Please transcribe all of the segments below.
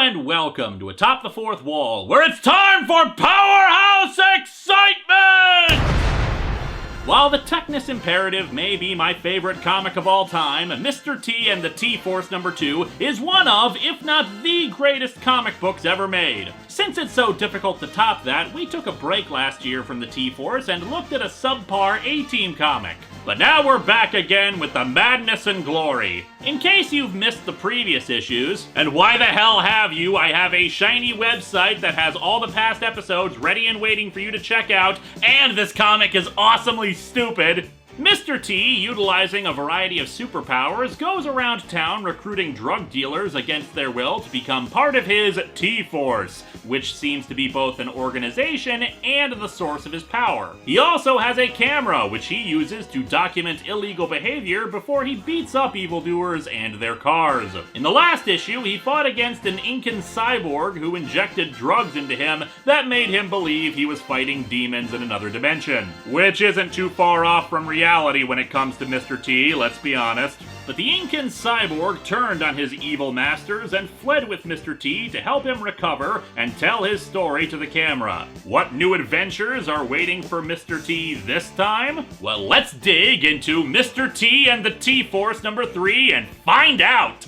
and welcome to Atop the Fourth Wall, where it's time for Powerhouse Excitement! While the Techness Imperative may be my favorite comic of all time, Mr. T and the T-Force #2 is one of, if not the greatest comic books ever made. Since it's so difficult to top that, we took a break last year from the T-Force and looked at a subpar A-Team comic. But now we're back again with the madness and glory. In case you've missed the previous issues, and why the hell have you, I have a shiny website that has all the past episodes ready and waiting for you to check out, and this comic is awesomely stupid. Mr. T, utilizing a variety of superpowers, goes around town recruiting drug dealers against their will to become part of his T-Force, which seems to be both an organization and the source of his power. He also has a camera, which he uses to document illegal behavior before he beats up evildoers and their cars. In the last issue, he fought against an Incan cyborg who injected drugs into him that made him believe he was fighting demons in another dimension. Which isn't too far off from reality when it comes to Mr. T, let's be honest. But the Incan cyborg turned on his evil masters and fled with Mr. T to help him recover and tell his story to the camera. What new adventures are waiting for Mr. T this time? Well, let's dig into Mr. T and the T-Force #3 and find out!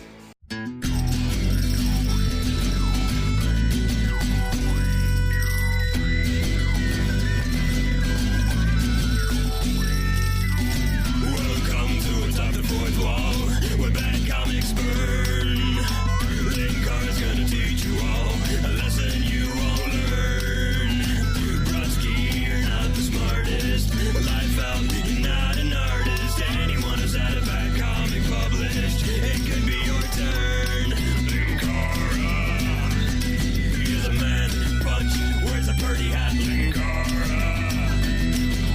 Where bad comics burn. Linkara's gonna teach you all a lesson you won't learn. Brodsky, you're not the smartest. Life out, you're not an artist. Anyone who's had a bad comic published, it could be your turn. Linkara, he's a man punch, wears a birdie hat. Linkara,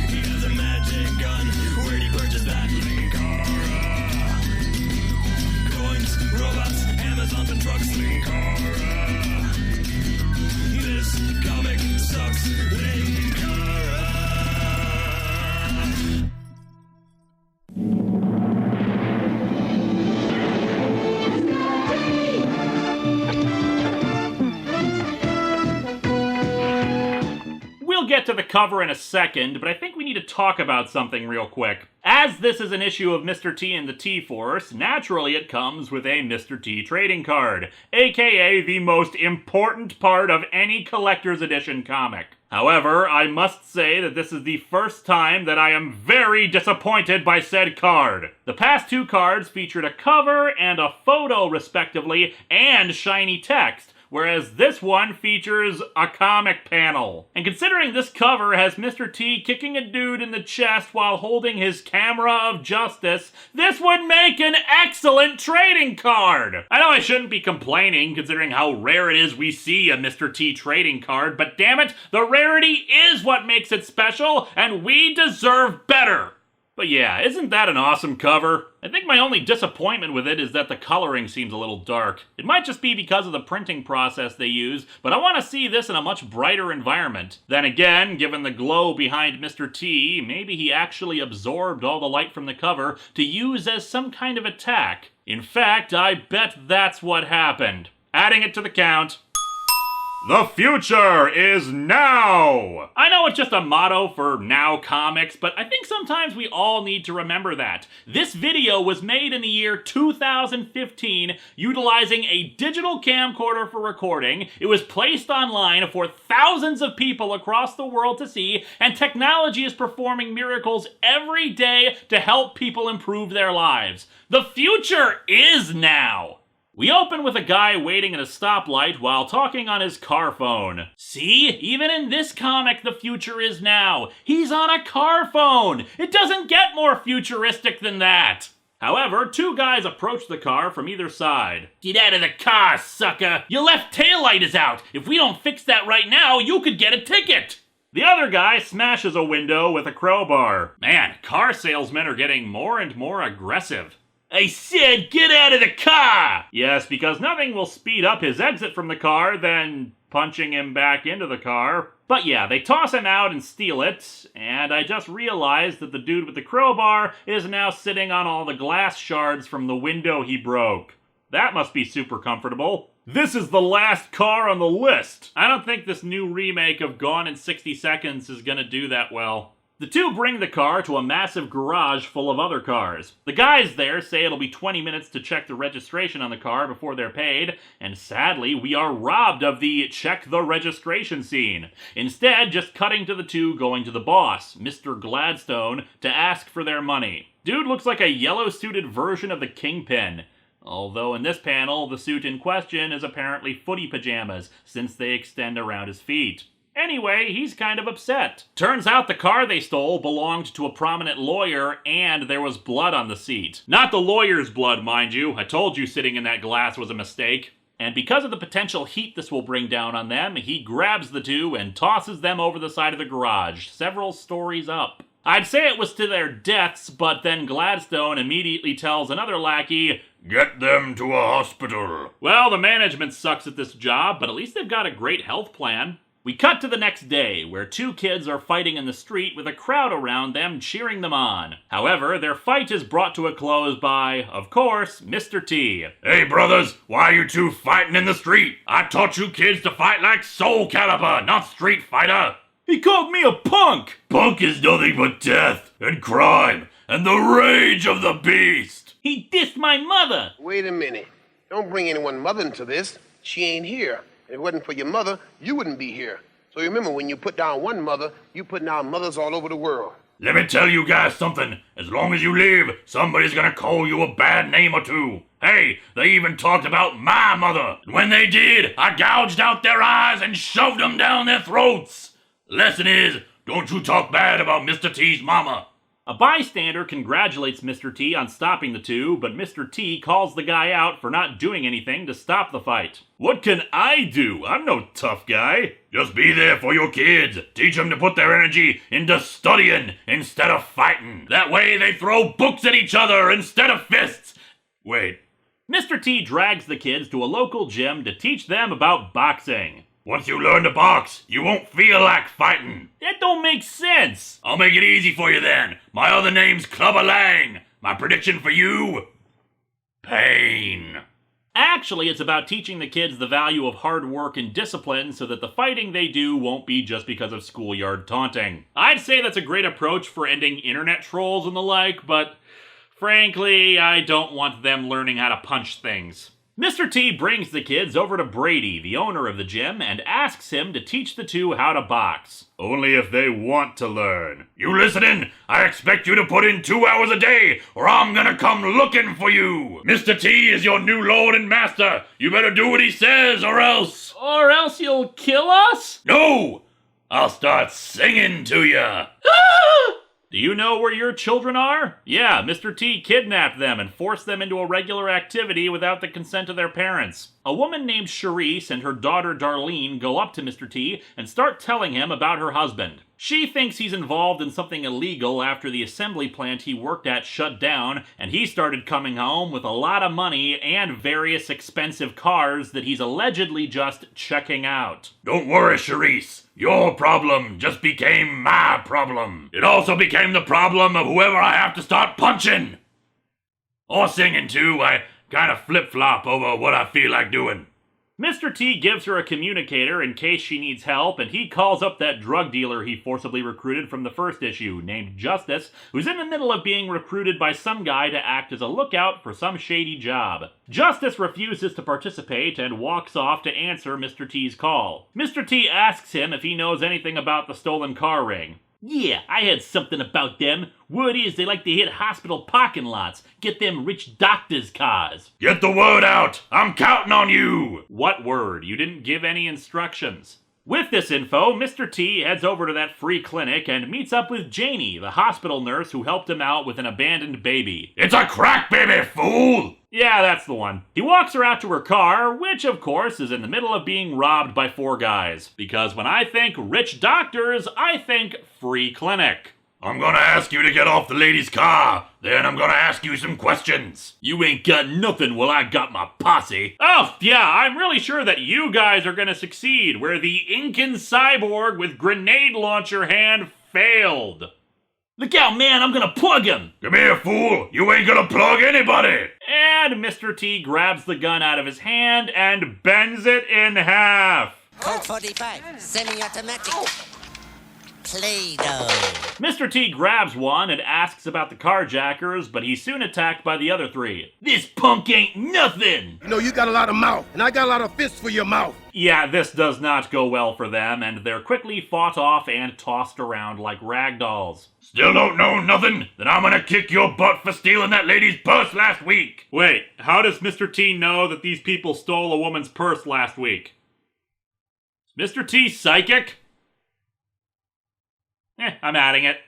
he has a magic gun. Where'd he purchase that? Linkara. Robots, Amazons, and trucks. Linkara. This comic sucks. Linkara. We'll get to the cover in a second, but I think we need to talk about something real quick. As this is an issue of Mr. T and the T-Force, naturally it comes with a Mr. T trading card, aka the most important part of any collector's edition comic. However, I must say that this is the first time that I am very disappointed by said card. The past two cards featured a cover and a photo respectively, and shiny text, whereas this one features a comic panel. And considering this cover has Mr. T kicking a dude in the chest while holding his camera of justice, this would make an excellent trading card! I know I shouldn't be complaining considering how rare it is we see a Mr. T trading card, but damn it, the rarity is what makes it special, and we deserve better! But yeah, isn't that an awesome cover? I think my only disappointment with it is that the coloring seems a little dark. It might just be because of the printing process they use, but I want to see this in a much brighter environment. Then again, given the glow behind Mr. T, maybe he actually absorbed all the light from the cover to use as some kind of attack. In fact, I bet that's what happened. Adding it to the count. The future is now! I know it's just a motto for Now Comics, but I think sometimes we all need to remember that. This video was made in the year 2015, utilizing a digital camcorder for recording. It was placed online for thousands of people across the world to see, and technology is performing miracles every day to help people improve their lives. The future is now! We open with a guy waiting at a stoplight while talking on his car phone. See? Even in this comic, the future is now. He's on a car phone! It doesn't get more futuristic than that! However, two guys approach the car from either side. Get out of the car, sucker! Your left taillight is out! If we don't fix that right now, you could get a ticket! The other guy smashes a window with a crowbar. Man, car salesmen are getting more and more aggressive. I said, get out of the car! Yes, because nothing will speed up his exit from the car than punching him back into the car. But yeah, they toss him out and steal it, and I just realized that the dude with the crowbar is now sitting on all the glass shards from the window he broke. That must be super comfortable. This is the last car on the list. I don't think this new remake of Gone in 60 Seconds is gonna do that well. The two bring the car to a massive garage full of other cars. The guys there say it'll be 20 minutes to check the registration on the car before they're paid, and sadly, we are robbed of the check the registration scene. Instead, just cutting to the two going to the boss, Mr. Gladstone, to ask for their money. Dude looks like a yellow-suited version of the Kingpin. Although in this panel, the suit in question is apparently footy pajamas, since they extend around his feet. Anyway, he's kind of upset. Turns out the car they stole belonged to a prominent lawyer, and there was blood on the seat. Not the lawyer's blood, mind you. I told you sitting in that glass was a mistake. And because of the potential heat this will bring down on them, he grabs the two and tosses them over the side of the garage, several stories up. I'd say it was to their deaths, but then Gladstone immediately tells another lackey, "Get them to a hospital." well, the management sucks at this job, but at least they've got a great health plan. We cut to the next day, where two kids are fighting in the street with a crowd around them cheering them on. However, their fight is brought to a close by, of course, Mr. T. "Hey brothers, why are you two fighting in the street? I taught you kids to fight like Soul Calibur, not Street Fighter." He called me a punk! Punk is nothing but death and crime and the rage of the beast. He dissed my mother! Wait a minute. Don't bring anyone's mother into this. She ain't here. If it wasn't for your mother, you wouldn't be here. So remember, when you put down one mother, you put down mothers all over the world. Let me tell you guys something. As long as you live, somebody's gonna call you a bad name or two. Hey, they even talked about my mother. And when they did, I gouged out their eyes and shoved them down their throats. Lesson is, don't you talk bad about Mr. T's mama. A bystander congratulates Mr. T on stopping the two, but Mr. T calls the guy out for not doing anything to stop the fight. What can I do? I'm no tough guy. Just be there for your kids. Teach them to put their energy into studying instead of fighting. That way they throw books at each other instead of fists. Wait. Mr. T drags the kids to a local gym to teach them about boxing. Once you learn to box, you won't feel like fighting. That don't make sense. I'll make it easy for you then. My other name's Clubber Lang. My prediction for you? Pain. Actually, it's about teaching the kids the value of hard work and discipline so that the fighting they do won't be just because of schoolyard taunting. I'd say that's a great approach for ending internet trolls and the like, but frankly, I don't want them learning how to punch things. Mr. T brings the kids over to Brady, the owner of the gym, and asks him to teach the two how to box. Only if they want to learn. You listening? I expect you to put in 2 hours a day, or I'm gonna come looking for you. Mr. T is your new lord and master. You better do what he says, or else... Or else you'll kill us? No! I'll start singing to ya. Do you know where your children are? Yeah, Mr. T kidnapped them and forced them into a regular activity without the consent of their parents. A woman named Charisse and her daughter Darlene go up to Mr. T and start telling him about her husband. She thinks he's involved in something illegal after the assembly plant he worked at shut down, and he started coming home with a lot of money and various expensive cars that he's allegedly just checking out. Don't worry, Charisse. Your problem just became my problem. It also became the problem of whoever I have to start punching. Or singing too. I kind of flip-flop over what I feel like doing. Mr. T gives her a communicator in case she needs help, and he calls up that drug dealer he forcibly recruited from the first issue, named Justice, who's in the middle of being recruited by some guy to act as a lookout for some shady job. Justice refuses to participate and walks off to answer Mr. T's call. Mr. T asks him if he knows anything about the stolen car ring. Yeah, I had something about them. Word is they like to hit hospital parking lots, get them rich doctors' cars. Get the word out! I'm counting on you! What word? You didn't give any instructions. With this info, Mr. T heads over to that free clinic and meets up with Janie, the hospital nurse who helped him out with an abandoned baby. It's a crack baby, fool! Yeah, that's the one. He walks her out to her car, which of course is in the middle of being robbed by 4 guys. Because when I think rich doctors, I think free clinic. I'm gonna ask you to get off the lady's car. Then I'm gonna ask you some questions. You ain't got nothing while I got my posse. Oh, yeah, I'm really sure that you guys are gonna succeed, where the Incan cyborg with grenade launcher hand failed. Look out, man, I'm gonna plug him! Come here, fool! You ain't gonna plug anybody! And Mr. T grabs the gun out of his hand and bends it in half. Colt 45, semi-automatic. Play-Doh. Mr. T grabs one and asks about the carjackers, but he's soon attacked by the other three. This punk ain't nothing! You know, you got a lot of mouth, and I got a lot of fists for your mouth. Yeah, this does not go well for them, and they're quickly fought off and tossed around like rag dolls. Still don't know nothing? Then I'm gonna kick your butt for stealing that lady's purse last week. Wait, how does Mr. T know that these people stole a woman's purse last week? Is Mr. T psychic? I'm adding it.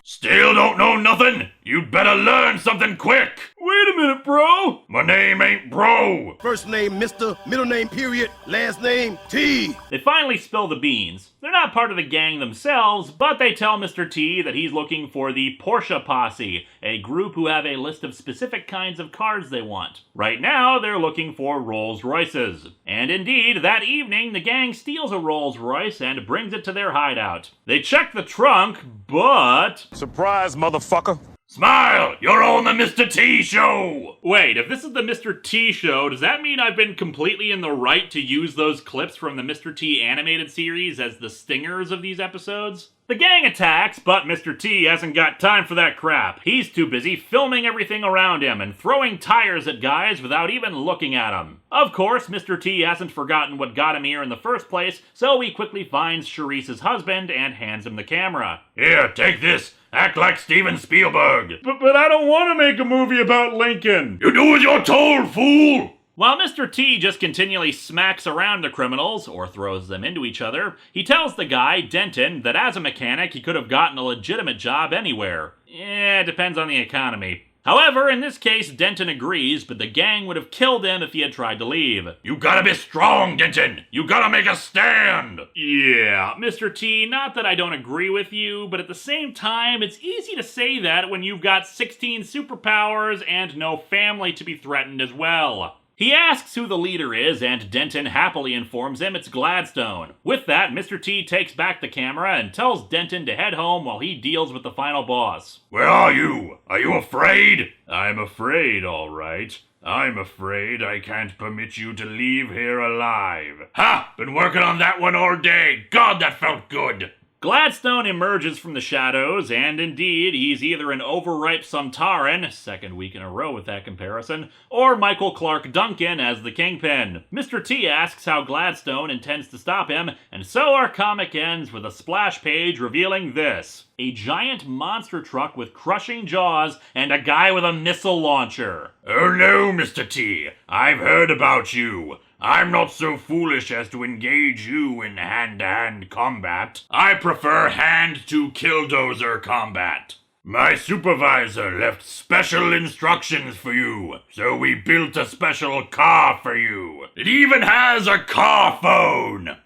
Still don't know nothing? You'd better learn something quick. Wait a minute, bro! My name ain't Bro. First name Mr., middle name period, last name T. They finally spill the beans. They're not part of the gang themselves, but they tell Mr. T that he's looking for the Porsche Posse, a group who have a list of specific kinds of cars they want. Right now, they're looking for Rolls Royces. And indeed, that evening, the gang steals a Rolls Royce and brings it to their hideout. They check the trunk, but... Surprise, motherfucker. Smile! You're on the Mr. T show! Wait, if this is the Mr. T show, does that mean I've been completely in the right to use those clips from the Mr. T animated series as the stingers of these episodes? The gang attacks, but Mr. T hasn't got time for that crap. He's too busy filming everything around him and throwing tires at guys without even looking at them. Of course, Mr. T hasn't forgotten what got him here in the first place, so he quickly finds Charisse's husband and hands him the camera. Here, take this. Act like Steven Spielberg. But I don't want to make a movie about Lincoln. You do as you're told, fool! While Mr. T just continually smacks around the criminals, or throws them into each other, he tells the guy, Denton, that as a mechanic he could have gotten a legitimate job anywhere. It depends on the economy. However, in this case, Denton agrees, but the gang would have killed him if he had tried to leave. You gotta be strong, Denton! You gotta make a stand! Yeah, Mr. T, not that I don't agree with you, but at the same time, it's easy to say that when you've got 16 superpowers and no family to be threatened as well. He asks who the leader is, and Denton happily informs him it's Gladstone. With that, Mr. T takes back the camera and tells Denton to head home while he deals with the final boss. Where are you? Are you afraid? I'm afraid, all right. I'm afraid I can't permit you to leave here alive. Ha! Been working on that one all day. God, that felt good. Gladstone emerges from the shadows, and indeed, he's either an overripe Suntaran, second week in a row with that comparison, or Michael Clark Duncan as the Kingpin. Mr. T asks how Gladstone intends to stop him, and so our comic ends with a splash page revealing this: a giant monster truck with crushing jaws and a guy with a missile launcher. Oh no, Mr. T. I've heard about you. I'm not so foolish as to engage you in hand-to-hand combat. I prefer hand-to-killdozer combat. My supervisor left special instructions for you, so we built a special car for you. It even has a car phone!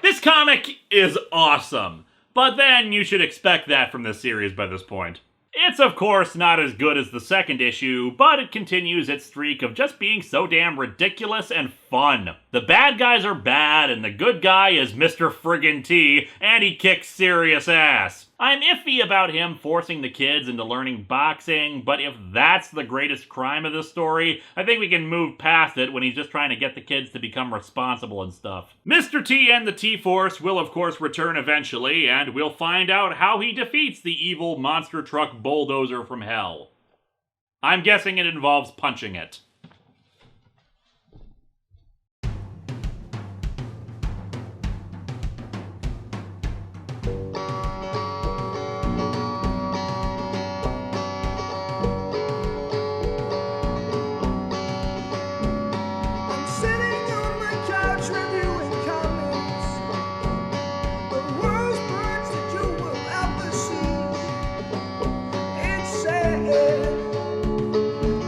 This comic is awesome, but then you should expect that from this series by this point. It's of course not as good as the second issue, but it continues its streak of just being so damn ridiculous and fun. The bad guys are bad, and the good guy is Mr. Friggin' T, and he kicks serious ass. I'm iffy about him forcing the kids into learning boxing, but if that's the greatest crime of this story, I think we can move past it when he's just trying to get the kids to become responsible and stuff. Mr. T and the T-Force will of course return eventually, and we'll find out how he defeats the evil monster truck bulldozer from hell. I'm guessing it involves punching it.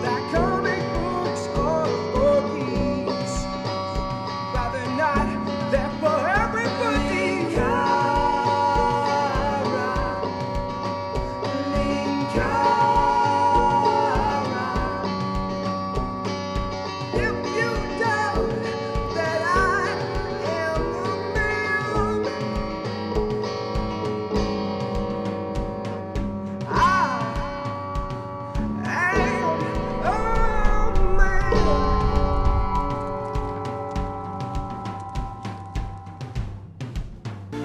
That comic book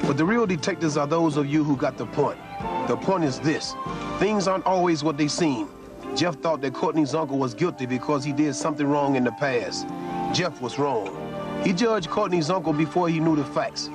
But the real detectives are those of you who got the point. The point is this. Things aren't always what they seem. Jeff thought that Courtney's uncle was guilty because he did something wrong in the past. Jeff was wrong. He judged Courtney's uncle before he knew the facts.